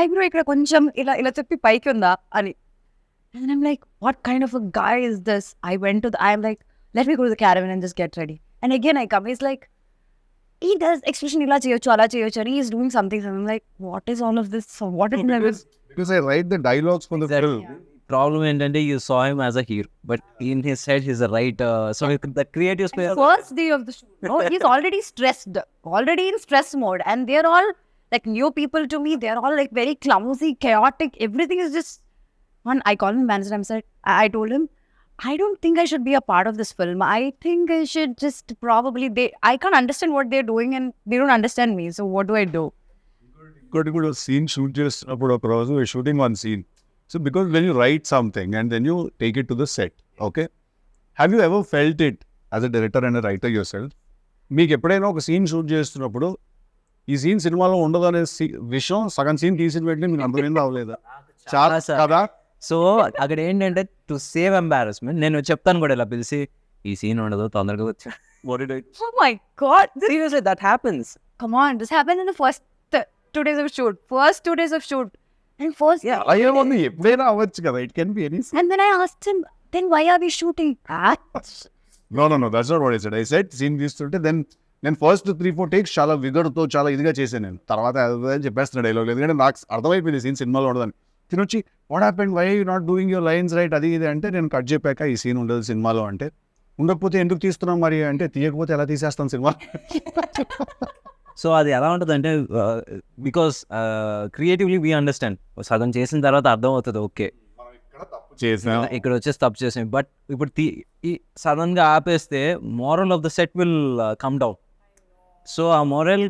Eyebrow ఇక్కడ కొంచెం ఇలా చెప్పి పైకి ఉందా అని. And I'm like, what kind of a guy is this? I'm like, let me go to the caravan and just get ready. And again I come, he's like, he does expression ila cheyochu ala cheyochu, and he is doing something. I'm like, what is all of this? So what is Because I write the dialogues for the film. Problem ఏంటంటే you saw him as a hero, but in his head he's a writer. So the creative space. First day of the shoot, no, he's already stressed, already in stress mode, and they're all like new people to me. They're all like very clumsy, chaotic. Everything is just one. I called him manager. I told him, I don't think I should be a part of this film. I think I should just probably, I can't understand what they're doing and they don't understand me. So what do I do? Good scene shoot చేస్తున్నప్పుడు ఒక రోజు shooting one scene. So because when you write something and then you take it to the set, okay? Have you ever felt it as a director and a writer yourself? మీకు ఎప్పుడైనా ఒక scene shoot చేస్తున్నప్పుడు ఈ scene సినిమాలో ఉండదు అనే విషయం సగం సీన్ తీసిన వెంటనే మీకు అర్థమైంది అవ్వలేదా? చాలా కదా. సో అక్కడ ఏంటంటే టు సేవ్ ఎంబారస్మెంట్ నేను చెప్తాను కూడా ఇలా పిలిచి ఈ సీన్ ఉండదు తొందరగా వచ్చా. Oh my God. Seriously, that happens. Come on, this happened in the first 2 days of shoot. First 2 days of shoot. And first, అయ్యేమో ఎప్పుడైనా అవ్వచ్చు కదా. It can be any scene. and then I asked him, then why are we shooting that? No, that's not what I said. I said scene తీస్తుంటే నేను first 3-4 takes చాలా విగర్తో చాలా ఇదిగా చేశాను. నేను తర్వాత చెప్పేస్తున్నా డైలాగ్, ఎందుకంటే నాకు అర్థమైపోయింది సీన్ సినిమాలో ఉండదని. తినొచ్చి what happened, why you not doing your lines right, అది ఇది అంటే నేను కట్ చెప్పాక ఈ సీన్ ఉండదు సినిమాలో అంటే, ఉండకపోతే ఎందుకు తీస్తున్నాం మరి అంటే, తీయకపోతే ఎలా తీసేస్తాం సినిమా. సో అది ఎలా ఉంటుంది అంటే బికాస్ క్రియేటివ్లీ వీ అండర్స్టాండ్, సగం చేసిన తర్వాత అర్థం అవుతుంది ఓకే చేసాం ఇక్కడ వచ్చేసి తప్పు చేసాం. బట్ ఇప్పుడు సడన్గా ఆపేస్తే moral of the set will come down. So ఆ మోరల్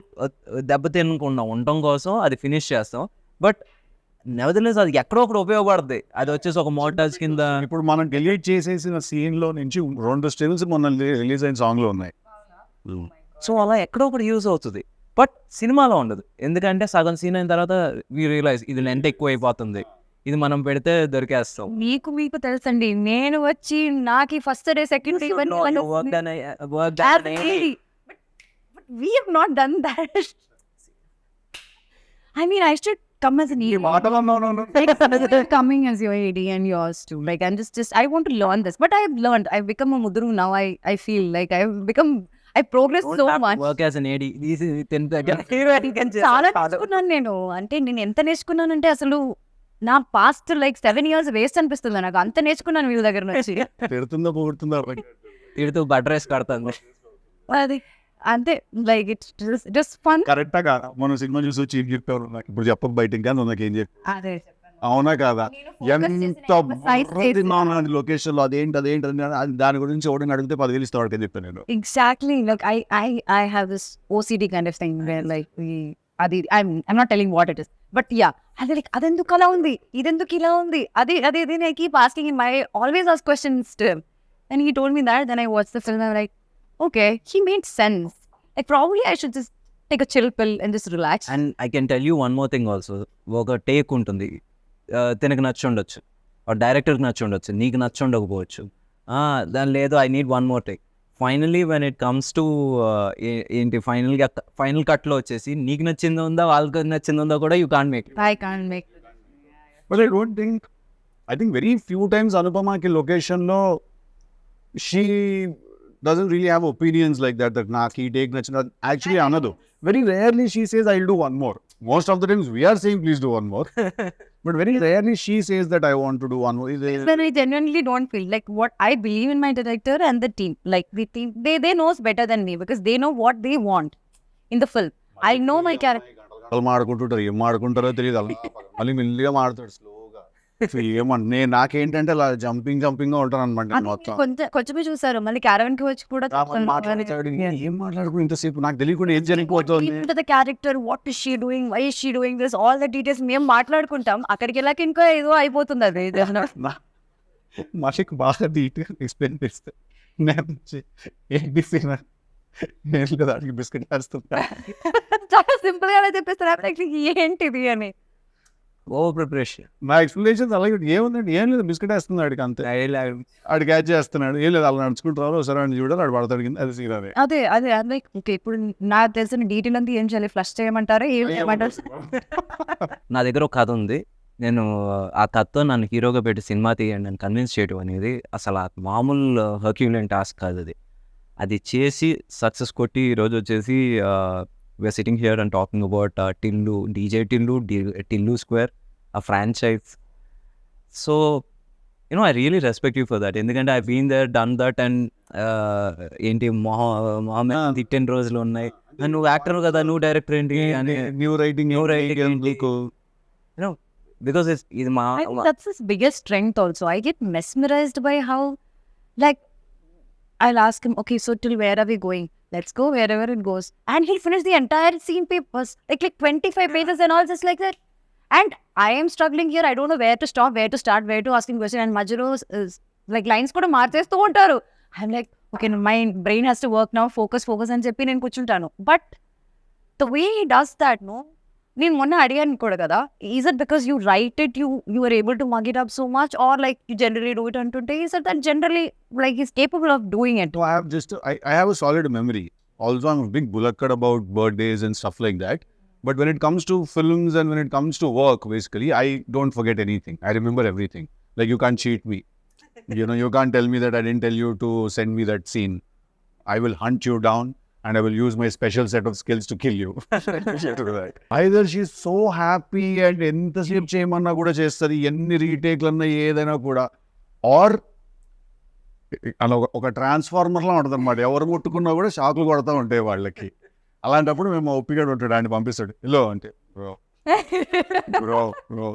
దెబ్బతినకుండా ఉండటం కోసం అది ఫినిష్ చేస్తాం. బట్ నెవర్దలెస్ అది ఎక్కడో ఒకటి ఉపయోగపడుతుంది. అది వచ్చేసి ఒక మోటార్స్ కింద. ఇప్పుడు మనం డిలీట్ చేసేసిన సీన్లో నుంచి 2 స్టిల్స్ మొన్న రిలీజ్ అయిన సాంగ్లో ఉన్నాయి. సో అలా ఎక్కడో ఒకటి యూజ్ అవుతుంది, బట్ సినిమాలో ఉండదు. ఎందుకంటే సగం సీన్ అయిన తర్వాత వీ రియలైజ్ ఇది లెంత్ ఎక్కువ అయిపోతుంది, ఇది మనం పెడితే దొరికేస్తాం. మీకు తెలుసండి, నేను వచ్చి నాకు first day second day we have not done that. I mean, I should come as an AD. Coming as your AD and yours too. Like, I'm just I want to learn this, but I've learned. I've become a mudru now. I feel like I progressed so much. Work as an AD. చాలా నేర్చుకున్నాను నేను. అంటే నేను ఎంత నేర్చుకున్నానంటే అసలు నా past like 7 years waste అనిపిస్తుంది నాకు. అంత నేర్చుకున్నాను వీళ్ళ దగ్గర నుంచి. తిడుతుందా పొగుడుతుందా తిడుతూ బటర్ రైస్ కడుతుంది అది అంతే. Like it's fun. కరెక్టా కాదా? మనం సినిమా చూసి వచ్చి ఏం చెప్పారు నాకు ఇప్పుడు చెప్పక బయట ఇంకా నాకు ఏం చెప్పి అదే చెప్పాను. అవునా కాదా? focus చేసిన ఎంత emphasize తిన్నాను అది లొకేషన్ లో అదేంటి అని దాని గురించి ఎవడని అడిగితే 10,000 ఇస్తాడు అని చెప్పాను నేను. Exactly. Like I have this OCD kind of thing where like I'm not telling what it is, but yeah, అది like అదెందుకు అలా ఉంది, ఇదెందుకు ఇలా ఉంది, అది I keep asking him. I always ask questions to him, and he told me that. Then I watched the film. I'm like, okay, he made sense. Like probably I should just take a chill pill and just relax. And I can tell you one more thing also. ఒక take ఉంటుంది, తనకు నచ్చి ఉండొచ్చు, డైరెక్టర్కి నచ్చి ఉండొచ్చు, నీకు నచ్చి ఉండకపోవచ్చు. దాని లేదు I need one more take. Finally when it comes to ఏంటి ఫైనల్ కట్లో వచ్చేసి నీకు నచ్చిందో ఉందా వాళ్ళకి నచ్చిందో ఉందా కూడా you can't make. I can't make. But I think very few times Anupamaki location lo she doesn't really have opinions like that naaki take nachina actually another. Very rarely she says I'll do one more. Most of the times we are saying please do one more. But very rarely she says that I want to do one more. When I genuinely don't feel like what I believe in my director and the team. Like the team, they knows better than me because they know what they want in the film. I know my character. వాళ్ళు మాడుకుంటుంటారు, ఏం మాడుకుంటారో తెలియదు. అలా మళ్ళీ మెల్లిగా మాడతాడు స్లోగా. ఏమంటే నాకేంటంటే అలా జంపింగ్ గా ఉంటాను అనమాట మొత్తం. కొంచెమే చూసారు, మళ్ళీ క్యారవన్ కి వచ్చి కూడా ఏం మాట్లాడుకుని ఇంతసేపు నాకు తెలియకుండా ఏం జరిగిపోతుంది. the character, what is she doing, why is she doing this, all the details మేము మాట్లాడుకుంటాం. అక్కడికి వెళ్ళాక ఇంకా ఏదో అయిపోతుంది అది. మాకు బాగా డీటెయిల్ ఎక్స్ప్లెయిన్ చేస్తే ఏంటి సీన్ నేను కదా అడిగి బిస్కెట్ వేస్తుంటా. చాలా సింపుల్ గా చెప్పేస్తారు ఏంటిది అని. Over preparation. నా ఎక్స్ప్లెనేషన్ అలాగే ఏముందండి, ఏం లేదు బిస్కెట్ వేస్తుంది ఆడికి అంతే. ఆడు క్యాచ్ చేస్తున్నాడు, ఏం లేదు అలా నడుచుకుంటారు ఒకసారి అని చూడాలి, ఆడు పడతాడు కింద. అది సీన్ అదే లైక్ ఓకే ఇప్పుడు నాకు తెలిసిన డీటెయిల్ అంతా ఏం చేయాలి, ఫ్లష్ చేయమంటారా ఏం చేయమంటారు? నా దగ్గర ఒక కథ ఉంది, నేను ఆ కథతో నన్ను హీరోగా పెట్టి సినిమా తీయండి అని కన్విన్స్ చేయడం అనేది అసలు మామూలు హర్క్యులెన్ టాస్క్ కాదు. అది చేసి సక్సెస్ కొట్టి ఈరోజు వచ్చేసి we are sitting here and talking about Tillu, DJ Tillu square, ఆ franchise. So you know I really respect you for that. ఎందుకంటే I been there, done that. And ఏంటి మొహమ్మద్ తిట్టిన రోజులు ఉన్నాయి. నువ్వు యాక్టర్ కదా, నువ్వు డైరెక్టర్ ఏంటి అని న్యూ రైటింగ్ because ఇది మా I think that's his biggest strength also. I get mesmerized by how, like, I'll ask him, okay, so till where are we going? Let's go wherever it goes. And he'll finish the entire scene papers, like 25 pages and all just like that. And I am struggling here. I don't know where to stop, where to start, where to ask him question. And Majuro is like lines kuda marchestu untaru. I'm like, okay, my brain has to work now. Focus అని చెప్పి నేను కూర్చుంటాను. But the way he does that, no? నేను మొన్న అడిగాను కూడా కదా, is it because you write it, you are able to mug it up so much, or like you generally do it అంటుంటే is it that generally like is capable of doing it? I have a solid memory. Also, I'm a big bulakkad about birthdays and stuff like that. But when it comes to films and when it comes to work, basically, I don't forget anything. I remember everything. Like, you can't cheat me. You can't tell me that I didn't tell you to send me that scene. I will hunt you down. And I will use my special set of skills to kill you. Either she's so happy and ఎంతసేపు చేయమన్నా కూడా చేస్తుంది, ఎన్ని రీటేక్లు అన్నా ఏదైనా కూడా, are అలా ఒక ట్రాన్స్ఫార్మర్లా ఉంటుంది అనమాట. ఎవరు ముట్టుకున్నా కూడా షాకులు కొడతా ఉంటాయి వాళ్ళకి. అలాంటప్పుడు మేము ఒప్పిగాడు ఉంటాడు, ఆయన పంపిస్తాడు ఇలో అంటే బ్రో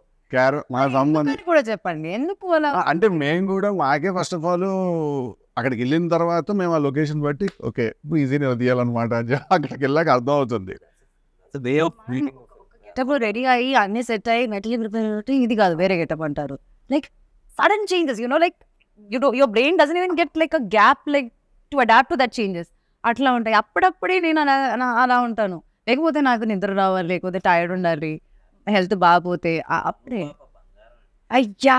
మా సంబంధం కూడా చెప్పండి ఎందుకు అలా అంటే మేము కూడా మాకే ఫస్ట్ ఆఫ్ ఆల్ అక్కడికి వెళ్ళిన తర్వాత మేము ఆ లొకేషన్ బట్టి ఓకే ఈజీనే తీయాలన్నమాట అని అక్కడికి వెళ్ళాక అర్థం అవుతుంది. గెటప్ రెడీ అయ్యి అన్ని సెట్ అయ్యి మెటల్ ప్రిపేర్, ఇది కాదు వేరే గెటప్ అంటారు. Like sudden changes, like your brain doesn't even get like a gap like to adapt to that changes. అట్లా ఉంటాయి. అప్పుడప్పుడే నేను అలా ఉంటాను. లేకపోతే నాకు నిద్ర రావాలి, లేకపోతే టైర్డ్ ఉండాలి, హెల్త్ బాగపోతే అప్పుడే అయ్యా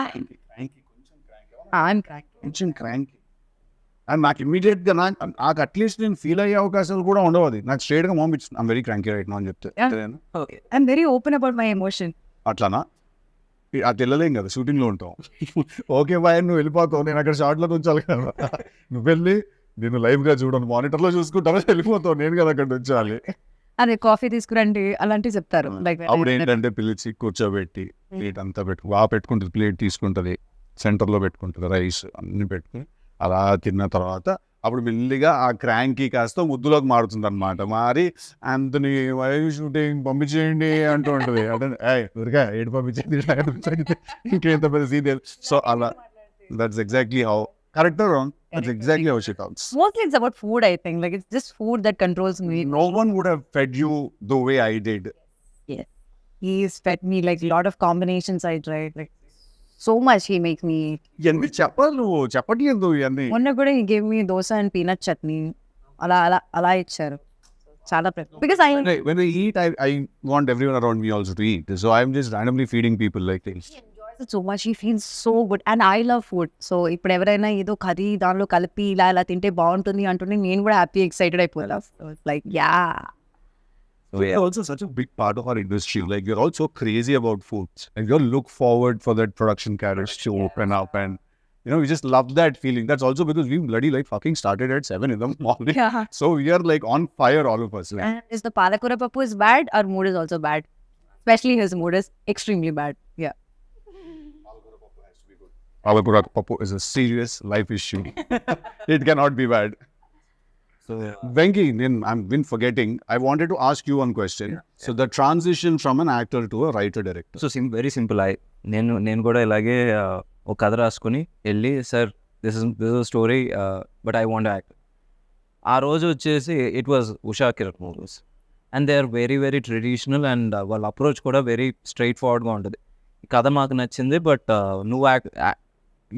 కొంచెం క్రాంక్. అండ్ నాకు ఇమ్మీడియట్గా నాకు అట్లీస్ట్ నేను ఫీల్ అయ్యే అవకాశాలు కూడా ఉండవు. అది నాకు స్ట్రైట్గా పంపించు I'm very cranky right now అని చెప్తే I'm very open about my emotion. అట్లానా? అది వెళ్ళలేం కదా, షూటింగ్లో ఉంటాం. ఓకే బాయ్ నువ్వు వెళ్ళిపోతావు, నేను అక్కడ షార్ట్లో ఉంచాలి కదా, నువ్వు వెళ్ళి నేను లైవ్గా చూడను, మానిటర్లో చూసుకుంటాను, వెళ్ళిపోతావు, నేను కదా అక్కడ ఉంచాలి. అదే కాఫీ తీసుకురండి అలాంటివి చెప్తారు. లైక్ అప్పుడు ఏంటంటే పిలిచి కూర్చోబెట్టి ప్లేట్ అంతా బాగా పెట్టుకుంటుంది, ప్లేట్ తీసుకుంటుంది, సెంటర్లో పెట్టుకుంటుంది, రైస్ అన్ని పెట్టుకుని అలా తిన్న తర్వాత అప్పుడు మెల్లిగా ఆ క్రాంకీ కాస్త ముద్దులోకి మారుతుంది అనమాట. మారి ఆంథనీ వై షూటింగ్ పంపించేయండి అంటూ ఉంటుంది. అంటే ఊరిగా ఏడు పంపించేది ఇంకేంత పెద్ద సీరియల్. సో అలా that's exactly how correct or wrong, that's exactly how she talks. Mostly it's about food, I think. Like it's just food that controls me. No one would have fed you the way I did. Yeah. He's fed me like a lot of combinations I tried. Like so much he makes me eat. ఇవన్నీ చెప్పాలి, నువ్వు చెప్పట్లేదు ఇవన్నీ. మొన్న కూడా he gave me dosa and peanut chutney. అలా ఇచ్చారు. చాలా because When I eat, I want everyone around me also to eat. So I'm just randomly feeding people like this. so much, he feels so good and I love food. So ఇప్పుడు ఎవరైనా ఏదో curry దానిలో కలిపి ఇలా తింటే బాగుంటుంది అంటుంటే నేను కూడా హ్యాపీ ఎక్సైటెడ్ అయిపోతా. Like yeah. So we are also such a big part of our industry. Like we're all so crazy about food. Like we all look forward for that production carriage to open up, and you know, we just love that feeling. That's also because we bloody like fucking started at 7 in the morning. Yeah. So we are like on fire, all of us. Like, And if the palakura pappu is bad, our mood is also bad. Especially his mood is extremely bad. Yeah. Palakura Pappu is a serious life issue. It cannot be bad. So Venky, I've been forgetting. I wanted to ask you one question. So the transition from an actor to a writer director. So very simple. నేను కూడా ఇలాగే ఒక కథ రాసుకొని వెళ్ళి sir this is story but I want act. ఆ రోజు వచ్చేసి it was Usha Kiran movies and they are very very traditional and వాళ్ళ అప్రోచ్ కూడా వెరీ స్ట్రైట్ ఫార్వర్డ్గా ఉంటుంది. ఈ కథ మాకు నచ్చింది బట్ నువ్వు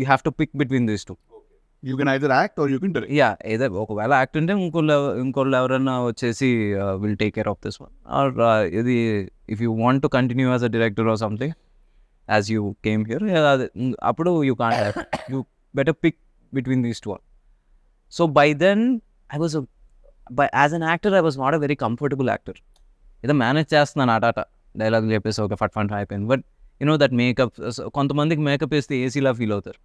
you have to pick between these two. You can either act or you can direct. Yeah ఏదో ఒకవేళ యాక్ట్ ఉంటే ఇంకోళ్ళు ఎవరైనా వచ్చేసి will take care of this one or ఇది if you want to continue as a director or something as you came here అప్పుడు you can't you better pick between these two. So by then I was as an actor I was not a very comfortable actor. ఏదో manage చేస్తున్నాను ఆటాట dialogue చెప్పేసి ఒక ఫట్ అయిపోయింది. But you know that makeup, కొంతమందికి makeup వేస్తే ఏసీలా ఫీల్ అవుతారు.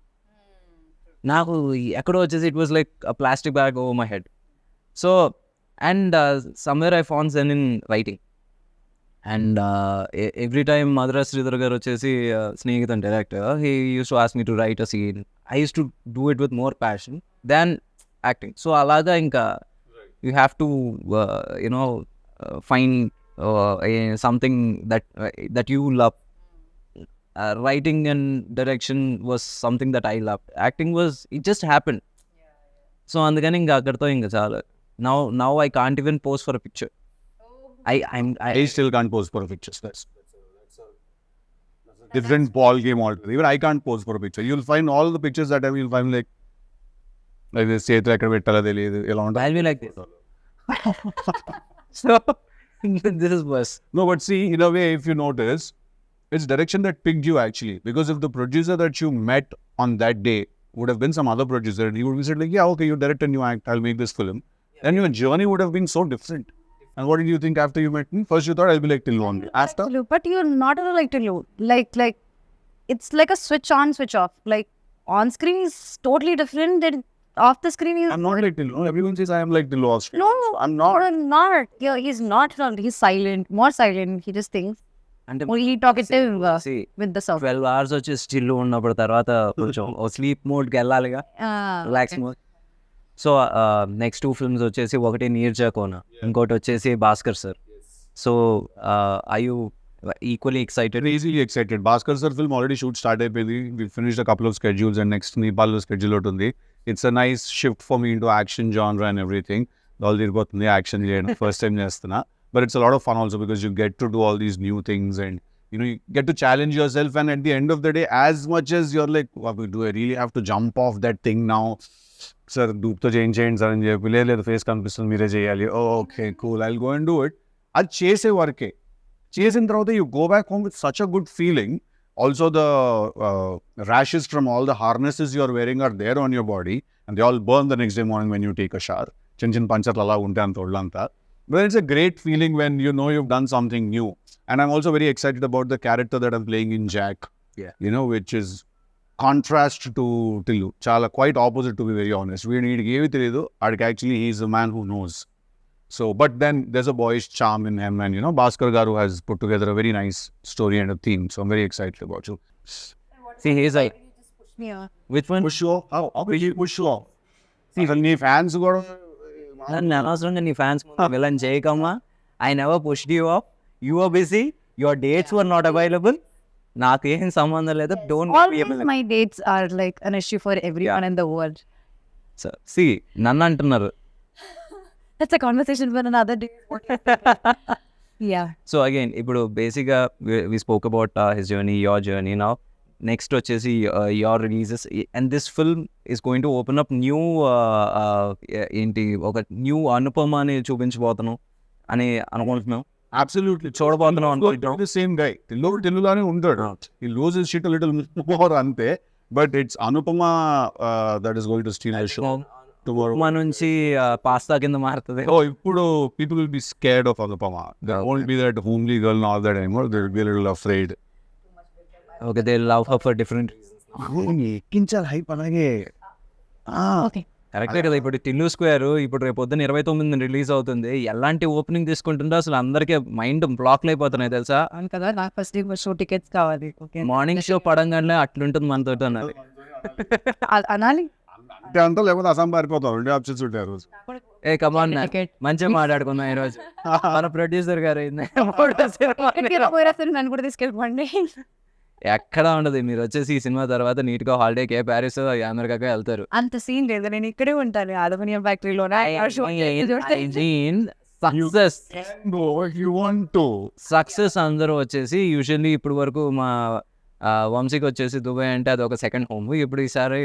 నాకు ఎక్కడో వచ్చేసి it was like plastic bag over my head. So and somewhere I found zen in writing and every time Madhura Sridhar garu వచ్చేసి స్నేహితుడు director, he used to ask me to write a scene. I used to do it with more passion than acting. So అలాగా ఇంకా you have to you know find something that you love. Writing and direction was something that I loved. Acting was, it just happened. So అందుకని ఇంకా అక్కడితో ఇంకా చాలా. Now I can't even pose for a picture. I still can't pose for a picture. That's a different ball game altogether. Even I can't pose for a picture. You'll find all the pictures that you'll find like this చేతులు ఎక్కడ పెట్టాలో తెలియదు ఎలా ఉంటుంది. I'll be like this. So this is worse. No, but see, in a way, if you notice, it's direction that picked you actually. Because if the producer that you met on that day would have been some other producer, he would have said like, yeah, okay, you direct and you act, I'll make this film. Then your journey would have been so different. And what did you think after you met me? First you thought I'll be like Tillu only. After? But you're not like Tillu. Like it's like a switch on, switch off. Like on screen is totally different. Then off the screen is. I'm not like Tillu. Everyone says I am like Tillu off screen. No, I'm not. Not. Yeah, he's not. He's silent. More silent. He just thinks. అంటే He talkative see, with the sound. 12 hours వచ్చి still ఉన్నప్పుడు తర్వాత కొంచెం sleep మోడ్కి వెళ్ళాలిగా, relax mode. So next 2 films వచ్చేసి ఒకటి నీర్జా కోన, ఇంకోటి వచ్చేసి Bhaskar sir. So I you equally excited? Easily excited. Bhaskar sir film already shoot started. We finished a couple of schedules and next Nepal schedule utundi. It's a nice shift for me into action genre and everything. All the action first time chestuna. But it's a lot of fun also because you get to do all these new things and you know you get to challenge yourself, and at the end of the day, as much as you're like, wow, do I really have to jump off that thing now? Sir, doop to change sir and the face కనిపిస్తుంది మీరే చేయాలి. Oh, okay, cool, I'll go and do it. అది చేసే వరకే. చేసిన తర్వాత you go back home with such a good feeling. Also the rashes from all the harnesses you're wearing are there on your body and they all burn the next day morning when you take a shower. చిన్న పంచర్లు అలా ఉంటాయి అంత ఒళ్ళంతా. But it's a great feeling when you know you've done something new. And I'm also very excited about the character that I'm playing in Jack. Yeah. You know, which is contrast to Tillu. Chala quite opposite, to be very honest. We need to give it actually he's a man who knows. So, but then there's a boyish charm in him, and you know, Bhaskar Garu has put together a very nice story and a theme. So I'm very excited about you. See, he's like, Yeah. which one? Push you off? How will you push you off? అసలు నీ fans కూడా నన్ను అనవసరంగా నీ fans villain చేయకమ్మా. I never pushed you up, you are busy, your dates were not available, నాకు ఏం సంబంధం లేదు. Don't Always my dates are like an issue for everyone in the world. సి నన్ను అంటున్నారు. That's a conversation for another day. Yeah. So again ఇప్పుడు బేసిక్గా we spoke about his journey, your journey. Now next వచ్చేసి your releases and this film is going to open up new ఏంటి ఒక new Anupama అని చూపించబోతున్నాం అని అనుకుంటున్నాం. అబ్సల్యూట్లీ చూడబోతున్నాం అనుకుంటున్నాం. సేమ్ గై తెలుగులోనే ఉంటాడు. ఈ లూజెస్ షిట్ లిటిల్ మోర్ అంతే, but it's Anupama that is going to steal the show tomorrow. మా నుంచి పాస్తా కింద మారుతుంది. Oh, ఇప్పుడు people will be scared of Anupama. There won't be that homely girl and all that anymore. They will be a little afraid. Okay, they love her for different. ఎక్కించాలి hype అలాగే. Okay. కరెక్టే కదా. ఇప్పుడు Tillu square ఇప్పుడు రేపు పొద్దున్న 29 release అవుతుంది. ఎలాంటి ఓపెనింగ్ తీసుకుంటుందో అసలు అందరికీ మైండ్ బ్లాక్లు అయిపోతున్నాయి తెలుసా. అవును కదా, నాకు ఫస్ట్ డే షో టికెట్స్ కావాలి. ఓకే, మార్నింగ్ షో పడంగానే అట్లుంటుంది మనతో అన్నారు. అనాలి. అంటే అంతా లేకపోతే అసం పారిపోతాం. 2 ఆప్షన్స్ ఉంటాయి ఆ రోజు. ఏ కమాన్, Ticket. మంచిగా మాట్లాడుకుందాం ఈరోజు. మన ప్రొడ్యూసర్ గారు నన్ను కూడా తీసుకెళ్ళిపోండి. ఎక్కడ ఉండదు. మీరు వచ్చేసి ఈ సినిమా తర్వాత నీట్ గా హాలిడేకి ప్యారిస్ అమెరికాకి వెళ్తారు. అంత సీన్ లేదు, నేను ఇక్కడే ఉంటాను అల్యూమినియం ఫ్యాక్టరీలోనే. Success And if you want to. Success అందరూ వచ్చేసి యూజువల్లీ ఇప్పుడు వరకు మా వంశీకి వచ్చేసి దుబాయ్ అంటే అది ఒక సెకండ్ హోమ్. ఇప్పుడు ఈసారి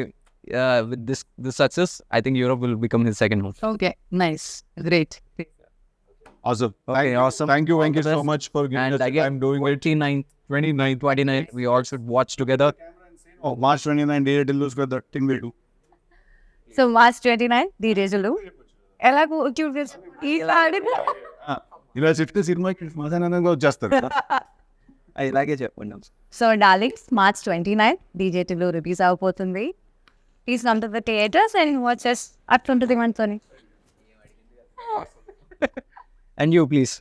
with this success I think Europe will become his second home. Okay, nice, great. Awesome. Okay, awesome. Thank you All Venky the so best. much for giving And us the again, time doing it. 29th we all should watch together. Oh, March 29 day till lose that thing we do. So March 29 ది రేజులు ఎలాగో ఇలా చెప్తే సినిమాకి సమాధానంగా వచ్చేస్తారు. ఇలాగే చెప్పండి. So darlings, March 29 DJ Tillu release అవబోతుంది. Please come to the theatres and watches. అట్లుంటుంది మనతోని. And you please.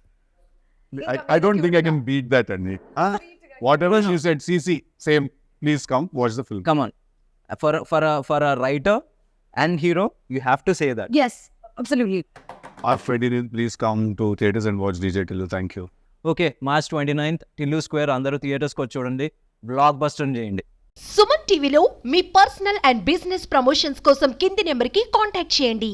I don't think I can beat that, Andy. Whatever you said, CC, same. Please come watch the film. Come on. For a writer and hero, you have to say that. Yes, absolutely. Our Freddy, please come to theaters and watch DJ Tillu. Thank you. Okay, March 29th Tillu square అందరూ థియేటర్స్కి వచ్చి చూడండి, block buster చేయండి. సుమన్ టీవీలో మీ personal and business promotions కోసం కింది నెంబర్కి contact చేయండి.